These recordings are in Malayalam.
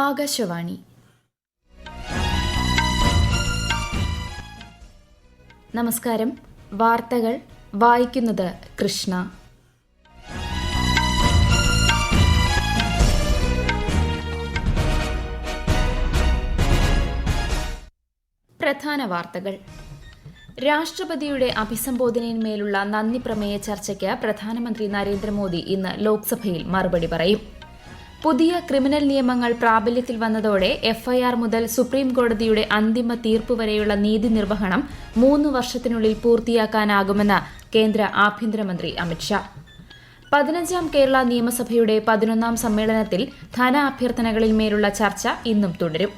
ആകാശവാണി. നമസ്കാരം. വാർത്തകൾ വായിക്കുന്നത് കൃഷ്ണ. പ്രധാന വാർത്തകൾ. രാഷ്ട്രപതിയുടെ അഭിസംബോധനയിന്മേലുള്ള നന്ദി പ്രമേയ ചർച്ചയ്ക്ക് പ്രധാനമന്ത്രി നരേന്ദ്രമോദി ഇന്ന് ലോക്സഭയിൽ മറുപടി പറയും. പുതിയ ക്രിമിനൽ നിയമങ്ങൾ പ്രാബല്യത്തിൽ വന്നതോടെ എഫ്ഐആർ മുതൽ സുപ്രീം കോടതിയുടെ അന്തിമ തീർപ്പ് വരെയുള്ള നീതി നിർവഹണം 3 വർഷത്തിനുള്ളിൽ പൂർത്തിയാക്കാനാകുമെന്ന് കേന്ദ്ര ആഭ്യന്തരമന്ത്രി അമിത്ഷാ. 15ാം കേരള നിയമസഭയുടെ 11ാം സമ്മേളനത്തിൽ ധനാഭ്യർത്ഥനകളിന്മേലുള്ള ചർച്ച ഇന്നും തുടരും.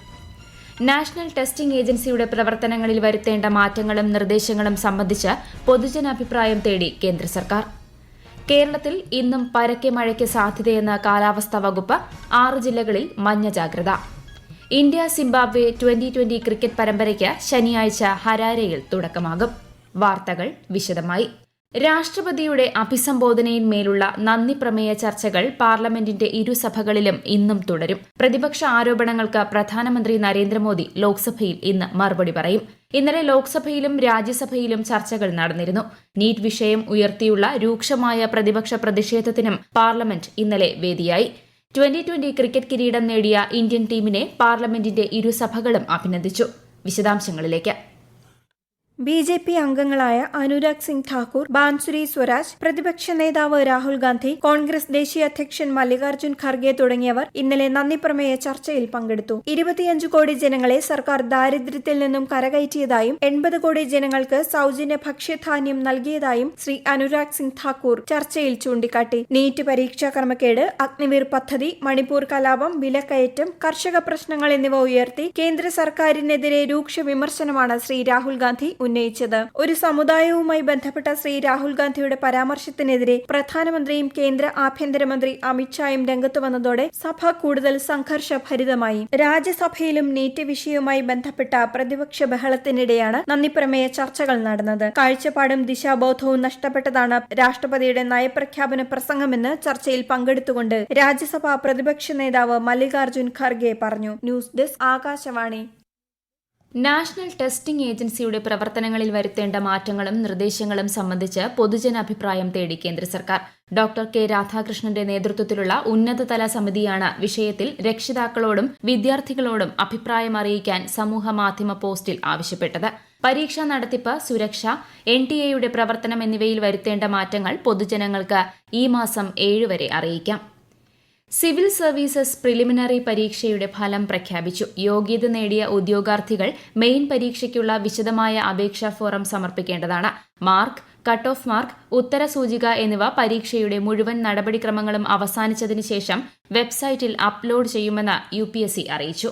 നാഷണൽ ടെസ്റ്റിംഗ് ഏജൻസിയുടെ പ്രവർത്തനങ്ങളിൽ വരുത്തേണ്ട മാറ്റങ്ങളും നിർദ്ദേശങ്ങളും സംബന്ധിച്ച് പൊതുജനാഭിപ്രായം തേടി കേന്ദ്ര സർക്കാർ. കേരളത്തിൽ ഇന്നും പരക്കെ മഴയ്ക്ക് സാധ്യതയെന്ന് കാലാവസ്ഥാ വകുപ്പ്. 6 ജില്ലകളിൽ മഞ്ഞ ജാഗ്രത. ഇന്ത്യ സിംബാബ്വെ T20 ക്രിക്കറ്റ് പരമ്പരയ്ക്ക് ശനിയാഴ്ച ഹരാരെയിൽ തുടക്കമാകും. വാർത്തകൾ വിശദമായി. രാഷ്ട്രപതിയുടെ അഭിസംബോധനയിന്മേലുള്ള നന്ദി പ്രമേയ ചർച്ചകൾ പാർലമെന്റിന്റെ ഇരുസഭകളിലും ഇന്നും തുടരും. പ്രതിപക്ഷ ആരോപണങ്ങൾക്ക് പ്രധാനമന്ത്രി നരേന്ദ്രമോദി ലോക്സഭയിൽ ഇന്ന് മറുപടി പറയും. ഇന്നലെ ലോക്സഭയിലും രാജ്യസഭയിലും ചർച്ചകൾ നടന്നിരുന്നു. നീറ്റ് വിഷയം ഉയർത്തിയുള്ള രൂക്ഷമായ പ്രതിപക്ഷ പ്രതിഷേധത്തിനും പാർലമെന്റ് ഇന്നലെ വേദിയായി. T20 ക്രിക്കറ്റ് കിരീടം നേടിയ ഇന്ത്യൻ ടീമിനെ പാർലമെന്റിന്റെ ഇരുസഭകളും അഭിനന്ദിച്ചു. വിശദാംശങ്ങളിലേക്ക്. BJP അംഗങ്ങളായ അനുരാഗ് സിംഗ് ഠാക്കൂർ, ബാൻസുരി സ്വരാജ്, പ്രതിപക്ഷ നേതാവ് രാഹുൽ ഗാന്ധി, കോൺഗ്രസ് ദേശീയ അധ്യക്ഷൻ മല്ലികാർജ്ജുൻ ഖർഗെ തുടങ്ങിയവർ ഇന്നലെ നന്ദിപ്രമേയ ചർച്ചയിൽ പങ്കെടുത്തു. 25 കോടി ജനങ്ങളെ സർക്കാർ ദാരിദ്ര്യത്തിൽ നിന്നും കരകയറ്റിയതായും 80 കോടി ജനങ്ങൾക്ക് സൌജന്യ ഭക്ഷ്യധാന്യം നൽകിയതായും ശ്രീ അനുരാഗ് സിംഗ് ഠാക്കൂർ ചർച്ചയിൽ ചൂണ്ടിക്കാട്ടി. നീറ്റ് പരീക്ഷാ ക്രമക്കേട്, അഗ്നിവീർ പദ്ധതി, മണിപ്പൂർ കലാപം, വിലക്കയറ്റം, കർഷക പ്രശ്നങ്ങൾ എന്നിവ ഉയർത്തി കേന്ദ്ര സർക്കാരിനെതിരെ രൂക്ഷ വിമർശനമാണ് ശ്രീ രാഹുൽ ഗാന്ധി ഉന്നയിച്ചത്. ഒരു സമുദായവുമായി ബന്ധപ്പെട്ട ശ്രീ രാഹുൽ ഗാന്ധിയുടെ പരാമർശത്തിനെതിരെ പ്രധാനമന്ത്രിയും കേന്ദ്ര ആഭ്യന്തരമന്ത്രി അമിത്ഷായും രംഗത്തു വന്നതോടെ സഭ കൂടുതൽ സംഘർഷഭരിതമായി. രാജ്യസഭയിലും നീറ്റ് വിഷയവുമായി ബന്ധപ്പെട്ട പ്രതിപക്ഷ ബഹളത്തിനിടെയാണ് നന്ദിപ്രമേയ ചർച്ചകൾ നടന്നത്. കാഴ്ചപ്പാടും ദിശാബോധവും നഷ്ടപ്പെട്ടതാണ് രാഷ്ട്രപതിയുടെ നയപ്രഖ്യാപന പ്രസംഗമെന്ന് ചർച്ചയിൽ പങ്കെടുത്തുകൊണ്ട് രാജ്യസഭാ പ്രതിപക്ഷ നേതാവ് മല്ലികാർജ്ജുൻ ഖർഗെ പറഞ്ഞു. News desk, Akashvani. National testing ഏജൻസിയുടെ പ്രവർത്തനങ്ങളിൽ വരുത്തേണ്ട മാറ്റങ്ങളും നിർദ്ദേശങ്ങളും സംബന്ധിച്ച് പൊതുജനാഭിപ്രായം തേടി കേന്ദ്ര സർക്കാർ. ഡോക്ടർ കെ രാധാകൃഷ്ണന്റെ നേതൃത്വത്തിലുള്ള ഉന്നതതല സമിതിയാണ് വിഷയത്തിൽ രക്ഷിതാക്കളോടും വിദ്യാർത്ഥികളോടും അഭിപ്രായം അറിയിക്കാൻ സമൂഹമാധ്യമ പോസ്റ്റിൽ ആവശ്യപ്പെട്ടത്. പരീക്ഷാ നടത്തിപ്പ്, സുരക്ഷ, NTA പ്രവർത്തനം എന്നിവയിൽ വരുത്തേണ്ട മാറ്റങ്ങൾ പൊതുജനങ്ങൾക്ക് ഈ മാസം 7 വരെ അറിയിക്കാം. സിവിൽ സർവീസസ് പ്രിലിമിനറി പരീക്ഷയുടെ ഫലം പ്രഖ്യാപിച്ചു. യോഗ്യത നേടിയ ഉദ്യോഗാർത്ഥികൾ മെയിൻ പരീക്ഷയ്ക്കുള്ള വിശദമായ അപേക്ഷാ ഫോറം സമർപ്പിക്കേണ്ടതാണ്. മാർക്ക്, കട്ട് ഓഫ് മാർക്ക്, ഉത്തരസൂചിക എന്നിവ പരീക്ഷയുടെ മുഴുവൻ നടപടിക്രമങ്ങളും അവസാനിച്ചതിന് ശേഷം വെബ്സൈറ്റിൽ അപ്ലോഡ് ചെയ്യുമെന്ന് UPSC അറിയിച്ചു.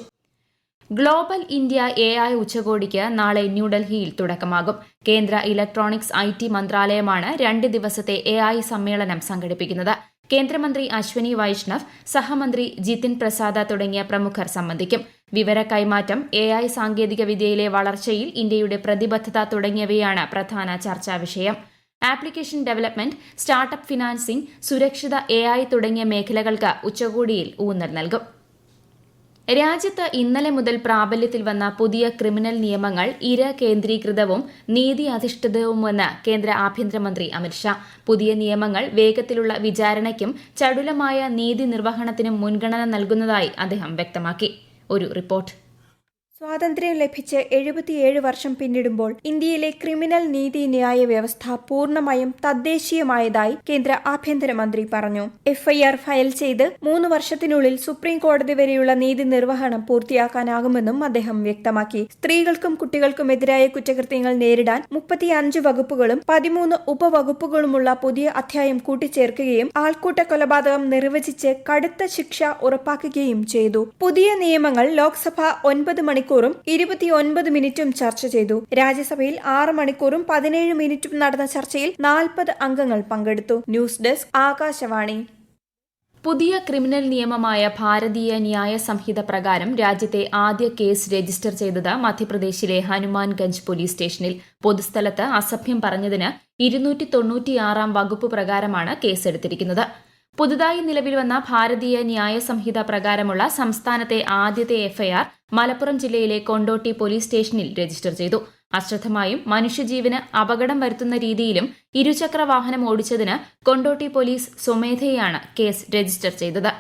ഗ്ലോബൽ ഇന്ത്യ AI ഉച്ചകോടിക്ക് നാളെ ന്യൂഡൽഹിയിൽ തുടക്കമാകും. കേന്ദ്ര ഇലക്ട്രോണിക്സ് IT മന്ത്രാലയമാണ് 2 ദിവസത്തെ AI സമ്മേളനം സംഘടിപ്പിക്കുന്നത്. കേന്ദ്രമന്ത്രി അശ്വനി വൈഷ്ണവ്, സഹമന്ത്രി ജിതിൻ പ്രസാദ തുടങ്ങിയ പ്രമുഖർ സംബന്ധിക്കും. വിവര കൈമാറ്റം, AI സാങ്കേതികവിദ്യയിലെ വളർച്ചയിൽ ഇന്ത്യയുടെ പ്രതിബദ്ധത തുടങ്ങിയവയാണ് പ്രധാന ചർച്ചാ വിഷയം. ആപ്ലിക്കേഷൻ ഡെവലപ്മെന്റ്, സ്റ്റാർട്ടപ്പ് ഫിനാൻസിംഗ്, സുരക്ഷിത AI തുടങ്ങിയ മേഖലകൾക്ക് ഉച്ചകോടിയിൽ ഊന്നൽ നൽകും. രാജ്യത്ത് ഇന്നലെ മുതൽ പ്രാബല്യത്തിൽ വന്ന പുതിയ ക്രിമിനൽ നിയമങ്ങൾ കേന്ദ്രീകൃതവും നീതി അധിഷ്ഠിതവുമെന്ന് കേന്ദ്ര ആഭ്യന്തരമന്ത്രി അമിത്ഷാ. പുതിയ നിയമങ്ങൾ വേഗത്തിലുള്ള വിചാരണയ്ക്കും ചടുലമായ നീതി നിർവഹണത്തിനും മുൻഗണന നൽകുന്നതായി അദ്ദേഹം വ്യക്തമാക്കി. ഒരു റിപ്പോർട്ട്. സ്വാതന്ത്ര്യം ലഭിച്ച് 77 വർഷം പിന്നിടുമ്പോൾ ഇന്ത്യയിലെ ക്രിമിനൽ നീതിന്യായ വ്യവസ്ഥ പൂർണ്ണമായും തദ്ദേശീയമായതായി കേന്ദ്ര ആഭ്യന്തരമന്ത്രി പറഞ്ഞു. FIR ഫയൽ ചെയ്ത് 3 വർഷത്തിനുള്ളിൽ സുപ്രീം കോടതി വരെയുള്ള നീതി നിർവഹണം പൂർത്തിയാക്കാനാകുമെന്നും അദ്ദേഹം വ്യക്തമാക്കി. സ്ത്രീകൾക്കും കുട്ടികൾക്കുമെതിരായ കുറ്റകൃത്യങ്ങൾ നേരിടാൻ 35 വകുപ്പുകളും 13 ഉപവകുപ്പുകളുമുള്ള പുതിയ അധ്യായം കൂട്ടിച്ചേർക്കുകയും ആൾക്കൂട്ട കൊലപാതകം നിർവചിച്ച് കടുത്ത ശിക്ഷ ഉറപ്പാക്കുകയും ചെയ്തു. പുതിയ നിയമങ്ങൾ ലോക്സഭ 9 മണിക്കൂറും 29 മിനിറ്റും ചർച്ച ചെയ്തു. രാജ്യസഭയിൽ 6 മണിക്കൂറും 17 മിനിറ്റും നടന്ന ചർച്ചയിൽ 40 അംഗങ്ങൾ പങ്കെടുത്തു. News desk, Akashvani. പുതിയ ക്രിമിനൽ നിയമമായ ഭാരതീയ ന്യായ സംഹിത പ്രകാരം രാജ്യത്തെ ആദ്യ കേസ് രജിസ്റ്റർ ചെയ്തത് മധ്യപ്രദേശിലെ ഹനുമാൻഗഞ്ച് പോലീസ് സ്റ്റേഷനിൽ. പൊതുസ്ഥലത്ത് അസഭ്യം പറഞ്ഞതിന് 296 വകുപ്പ് പ്രകാരമാണ് കേസെടുത്തിരിക്കുന്നത്. പുതുതായി നിലവിൽ വന്ന ഭാരതീയ ന്യായ സംഹിത പ്രകാരമുള്ള സംസ്ഥാനത്തെ ആദ്യത്തെ എഫ്ഐആർ മലപ്പുറം ജില്ലയിലെ കൊണ്ടോട്ടി പോലീസ് സ്റ്റേഷനിൽ രജിസ്റ്റർ ചെയ്തു. അശ്രദ്ധമായും മനുഷ്യജീവന് അപകടം വരുത്തുന്ന രീതിയിലും ഇരുചക്ര വാഹനം ഓടിച്ചതിന് കൊണ്ടോട്ടി പോലീസ് സ്വമേധയാണ് കേസ് രജിസ്റ്റർ ചെയ്തത്.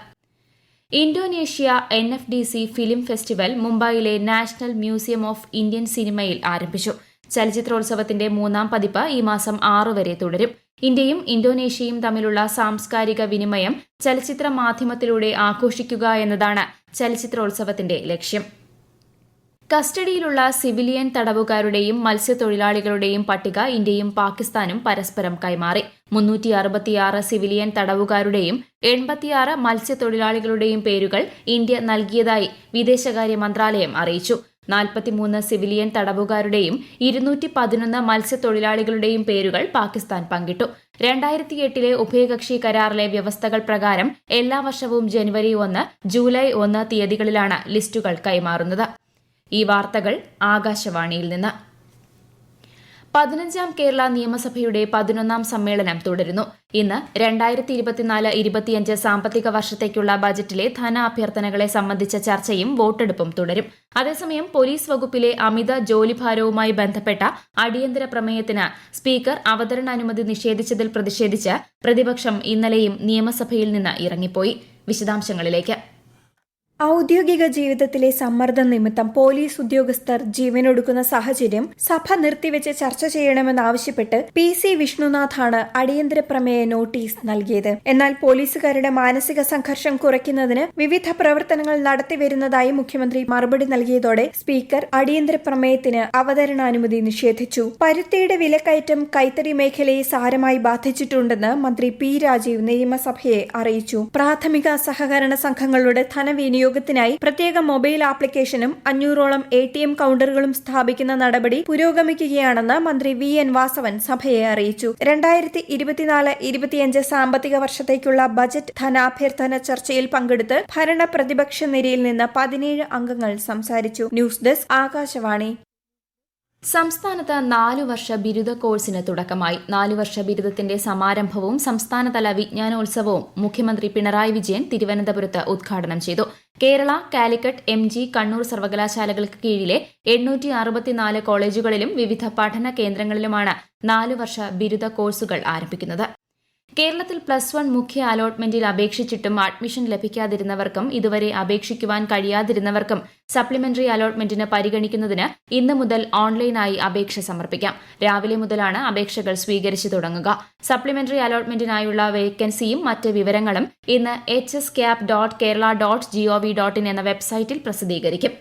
ഇന്തോനേഷ്യ NFDC ഫിലിം ഫെസ്റ്റിവൽ മുംബൈയിലെ നാഷണൽ മ്യൂസിയം ഓഫ് ഇന്ത്യൻ സിനിമയിൽ ആരംഭിച്ചു. ചലച്ചിത്രോത്സവത്തിന്റെ 3ാം പതിപ്പ് ഈ മാസം 6 വരെ തുടരും. ഇന്ത്യയും ഇന്തോനേഷ്യയും തമ്മിലുള്ള സാംസ്കാരിക വിനിമയം ചലച്ചിത്ര മാധ്യമത്തിലൂടെ ആഘോഷിക്കുക എന്നതാണ് ചലച്ചിത്രോത്സവത്തിന്റെ ലക്ഷ്യം. കസ്റ്റഡിയിലുള്ള സിവിലിയൻ തടവുകാരുടെയും മത്സ്യത്തൊഴിലാളികളുടെയും പട്ടിക ഇന്ത്യയും പാകിസ്ഥാനും പരസ്പരം കൈമാറി. 366 സിവിലിയൻ തടവുകാരുടെയും 86 മത്സ്യത്തൊഴിലാളികളുടെയും പേരുകൾ ഇന്ത്യ നൽകിയതായി വിദേശകാര്യ മന്ത്രാലയം അറിയിച്ചു. 43 സിവിലിയൻ തടവുകാരുടെയും 211 മത്സ്യത്തൊഴിലാളികളുടെയും പേരുകൾ പാകിസ്ഥാൻ പങ്കിട്ടു. 2008 ഉഭയകക്ഷി കരാറിലെ വ്യവസ്ഥകൾ പ്രകാരം എല്ലാ വർഷവും ജനുവരി 1, ജൂലൈ 1 തീയതികളിലാണ് ലിസ്റ്റുകൾ കൈമാറുന്നത്. ഈ വാർത്തകൾ ആകാശവാണിയിൽ നിന്ന്. 15ാം കേരള നിയമസഭയുടെ 11ാം സമ്മേളനം തുടരുന്നു. ഇന്ന് 2024-25 സാമ്പത്തിക വർഷത്തേക്കുള്ള ബജറ്റിലെ ധനാഭ്യർത്ഥനകളെ സംബന്ധിച്ച ചർച്ചയും വോട്ടെടുപ്പും തുടരും. അതേസമയം പോലീസ് വകുപ്പിലെ അമിത ജോലിഭാരവുമായി ബന്ധപ്പെട്ട അടിയന്തര പ്രമേയത്തിന് സ്പീക്കർ അവതരണാനുമതി നിഷേധിച്ചതിൽ പ്രതിഷേധിച്ച് പ്രതിപക്ഷം ഇന്നലെയും നിയമസഭയിൽ നിന്ന് ഇറങ്ങിപ്പോയി. വിശദാംശങ്ങളിലേക്ക്. ഔദ്യോഗിക ജീവിതത്തിലെ സമ്മർദ്ദം നിമിത്തം പോലീസ് ഉദ്യോഗസ്ഥർ ജീവനൊടുക്കുന്ന സാഹചര്യം സഭ നിർത്തിവെച്ച് ചർച്ച ചെയ്യണമെന്നാവശ്യപ്പെട്ട് PC വിഷ്ണുനാഥാണ് അടിയന്തര പ്രമേയ നോട്ടീസ് നൽകിയത്. എന്നാൽ പോലീസുകാരുടെ മാനസിക സംഘർഷം കുറയ്ക്കുന്നതിന് വിവിധ പ്രവർത്തനങ്ങൾ നടത്തിവരുന്നതായി മുഖ്യമന്ത്രി മറുപടി നൽകിയതോടെ സ്പീക്കർ അടിയന്തര പ്രമേയത്തിന് അവതരണാനുമതി നിഷേധിച്ചു. പരുത്തിയുടെ വിലക്കയറ്റം കൈത്തറി മേഖലയെ സാരമായി ബാധിച്ചിട്ടുണ്ടെന്ന് മന്ത്രി P. രാജീവ് നിയമസഭയെ അറിയിച്ചു. പ്രാഥമിക സഹകരണ സംഘങ്ങളുടെ ധനവിനിയോഗത്തിനായി പ്രത്യേക മൊബൈൽ ആപ്ലിക്കേഷനും 500ഓളം ATM കൌണ്ടറുകളും സ്ഥാപിക്കുന്ന നടപടി പുരോഗമിക്കുകയാണെന്ന് മന്ത്രി VN വാസവൻ സഭയെ അറിയിച്ചു. 2024-25 സാമ്പത്തിക വർഷത്തേക്കുള്ള ബജറ്റ് ധനാഭ്യർത്ഥന ചർച്ചയിൽ പങ്കെടുത്ത് ഭരണ പ്രതിപക്ഷ നിരയിൽ നിന്ന് 17 അംഗങ്ങൾ സംസാരിച്ചു. News desk Akashvani. സംസ്ഥാനത്ത് 4 വർഷ ബിരുദ കോഴ്സിന് തുടക്കമായി. 4 വർഷ ബിരുദത്തിന്റെ സമാരംഭവും സംസ്ഥാനതല വിജ്ഞാനോത്സവവും മുഖ്യമന്ത്രി പിണറായി വിജയൻ തിരുവനന്തപുരത്ത് ഉദ്ഘാടനം ചെയ്തു. കേരള, കാലിക്കറ്റ്, MG, കണ്ണൂർ സർവകലാശാലകൾക്ക് കീഴിലെ 864 കോളേജുകളിലും വിവിധ പഠന കേന്ദ്രങ്ങളിലുമാണ് 4 വർഷ ബിരുദ കോഴ്സുകൾ ആരംഭിക്കുന്നത്. കേരളത്തിൽ +1 മുഖ്യ അലോട്ട്മെന്റിൽ അപേക്ഷിച്ചിട്ടും അഡ്മിഷൻ ലഭിക്കാതിരുന്നവർക്കും ഇതുവരെ അപേക്ഷിക്കുവാൻ കഴിയാതിരുന്നവർക്കും സപ്ലിമെന്ററി അലോട്ട്മെന്റിന് പരിഗണിക്കുന്നതിന് ഇന്ന് മുതൽ ഓൺലൈനായി അപേക്ഷ സമർപ്പിക്കാം. രാവിലെ മുതലാണ് അപേക്ഷകൾ സ്വീകരിച്ചു തുടങ്ങുക. സപ്ലിമെന്ററി അലോട്ട്മെന്റിനായുള്ള വേക്കൻസിയും മറ്റ് വിവരങ്ങളും ഇന്ന് hscap.kerala.gov.in എന്ന വെബ്സൈറ്റിൽ പ്രസിദ്ധീകരിക്കും.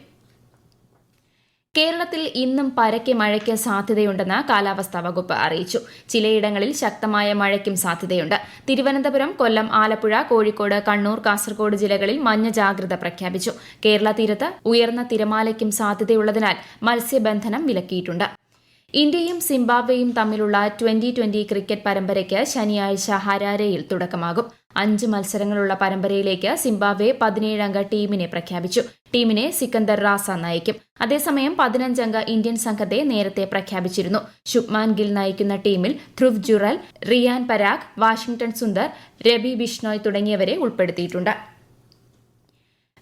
കേരളത്തിൽ ഇന്നും പരക്കെ മഴയ്ക്ക് സാധ്യതയുണ്ടെന്ന് കാലാവസ്ഥാ വകുപ്പ് അറിയിച്ചു. ചിലയിടങ്ങളിൽ ശക്തമായ മഴയ്ക്കും സാധ്യതയുണ്ട്. തിരുവനന്തപുരം, കൊല്ലം, ആലപ്പുഴ, കോഴിക്കോട്, കണ്ണൂർ, കാസർഗോഡ് ജില്ലകളിൽ മഞ്ഞ ജാഗ്രത പ്രഖ്യാപിച്ചു. കേരള തീരത്ത് ഉയർന്ന തിരമാലയ്ക്കും സാധ്യതയുള്ളതിനാൽ മത്സ്യബന്ധനം വിലക്കിയിട്ടുണ്ട്. ഇന്ത്യയും സിംബാബ്വേയും തമ്മിലുള്ള 2020 ക്രിക്കറ്റ് പരമ്പരയ്ക്ക് ശനിയാഴ്ച ഹരാരെയിൽ തുടക്കമാകും. 5 മത്സരങ്ങളുള്ള പരമ്പരയിലേക്ക് സിംബാബ്വെ 17-അംഗ ടീമിനെ പ്രഖ്യാപിച്ചു. ടീമിനെ സിക്കന്ദർ റാസ നയിക്കും. അതേസമയം 15-അംഗ ഇന്ത്യൻ സംഘത്തെ നേരത്തെ പ്രഖ്യാപിച്ചിരുന്നു. ശുഭ്മാൻ ഗിൽ നയിക്കുന്ന ടീമിൽ ധ്രുവ് ജുറൽ, റിയാൻ പരാഗ്, വാഷിംഗ്ടൺ സുന്ദർ, രവി ബിഷ്ണോയ് തുടങ്ങിയവരെ ഉൾപ്പെടുത്തിയിട്ടുണ്ട്.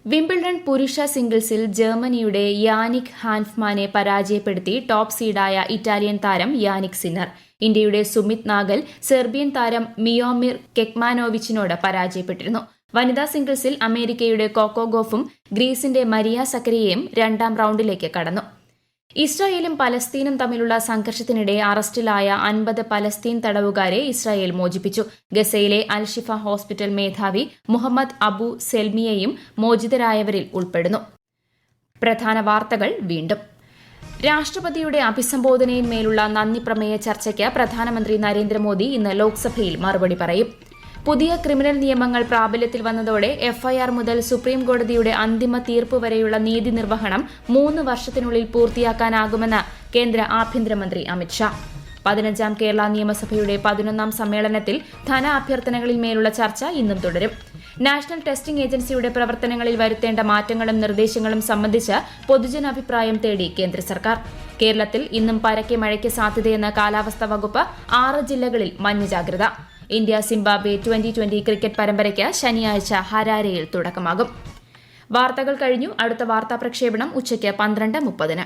വിംബിൾഡൺ പുരുഷ സിംഗിൾസിൽ ജർമ്മനിയുടെ യാനിക് ഹാൻഫ്മാനെ പരാജയപ്പെടുത്തി ടോപ്പ് സീഡായ ഇറ്റാലിയൻ താരം യാനിക് സിന്നർ. ഇന്ത്യയുടെ സുമിത് നാഗൽ സെർബിയൻ താരം മിയോമിർ കെക്മാനോവിച്ചിനോട് പരാജയപ്പെട്ടിരുന്നു. വനിതാ സിംഗിൾസിൽ അമേരിക്കയുടെ കോക്കോ ഗോഫും ഗ്രീസിന്റെ മരിയ സക്കറിയയും 2ാം റൌണ്ടിലേക്ക് കടന്നു. ഇസ്രായേലും പലസ്തീനും തമ്മിലുള്ള സംഘർഷത്തിനിടെ അറസ്റ്റിലായ 50 പലസ്തീൻ തടവുകാരെ ഇസ്രായേൽ മോചിപ്പിച്ചു. ഗസയിലെ അൽഷിഫ ഹോസ്പിറ്റൽ മേധാവി മുഹമ്മദ് അബു സെൽമിയയും മോചിതരായവരിൽ ഉൾപ്പെടുന്നു. പ്രധാന വാർത്തകൾ വീണ്ടും. രാഷ്ട്രപതിയുടെ അഭിസംബോധനയിന്മേലുള്ള നന്ദി പ്രമേയ ചർച്ചയ്ക്ക് പ്രധാനമന്ത്രി നരേന്ദ്രമോദി ഇന്ന് ലോക്സഭയിൽ മറുപടി പറയും. പുതിയ ക്രിമിനൽ നിയമങ്ങൾ പ്രാബല്യത്തിൽ വന്നതോടെ FIR മുതൽ സുപ്രീം കോടതിയുടെ അന്തിമ തീർപ്പ് വരെയുള്ള നീതി നിർവഹണം 3 വർഷത്തിനുള്ളിൽ പൂർത്തിയാക്കാനാകുമെന്ന് കേന്ദ്ര ആഭ്യന്തരമന്ത്രി അമിത്ഷാ. 15ാം കേരള നിയമസഭയുടെ 11ാം സമ്മേളനത്തിൽ ധനാഭ്യർത്ഥനകളിന്മേലുള്ള ചർച്ച ഇന്നും തുടരും. നാഷണൽ ടെസ്റ്റിംഗ് ഏജൻസിയുടെ പ്രവർത്തനങ്ങളിൽ വരുത്തേണ്ട മാറ്റങ്ങളും നിർദ്ദേശങ്ങളും സംബന്ധിച്ച് പൊതുജനാഭിപ്രായം തേടി കേന്ദ്ര സർക്കാർ. കേരളത്തിൽ ഇന്നും പരക്കെ മഴയ്ക്ക് സാധ്യതയെന്ന് കാലാവസ്ഥാ വകുപ്പ്. 6 ജില്ലകളിൽ മഞ്ഞ ജാഗ്രത. ഇന്ത്യ സിംബാബ്വെ T20 ക്രിക്കറ്റ് പരമ്പരയ്ക്ക് ശനിയാഴ്ച ഹരാരെയിൽ തുടക്കമാകും. വാർത്തകൾ കഴിഞ്ഞു. അടുത്ത വാർത്താ പ്രക്ഷേപണം ഉച്ചയ്ക്ക് 12:30.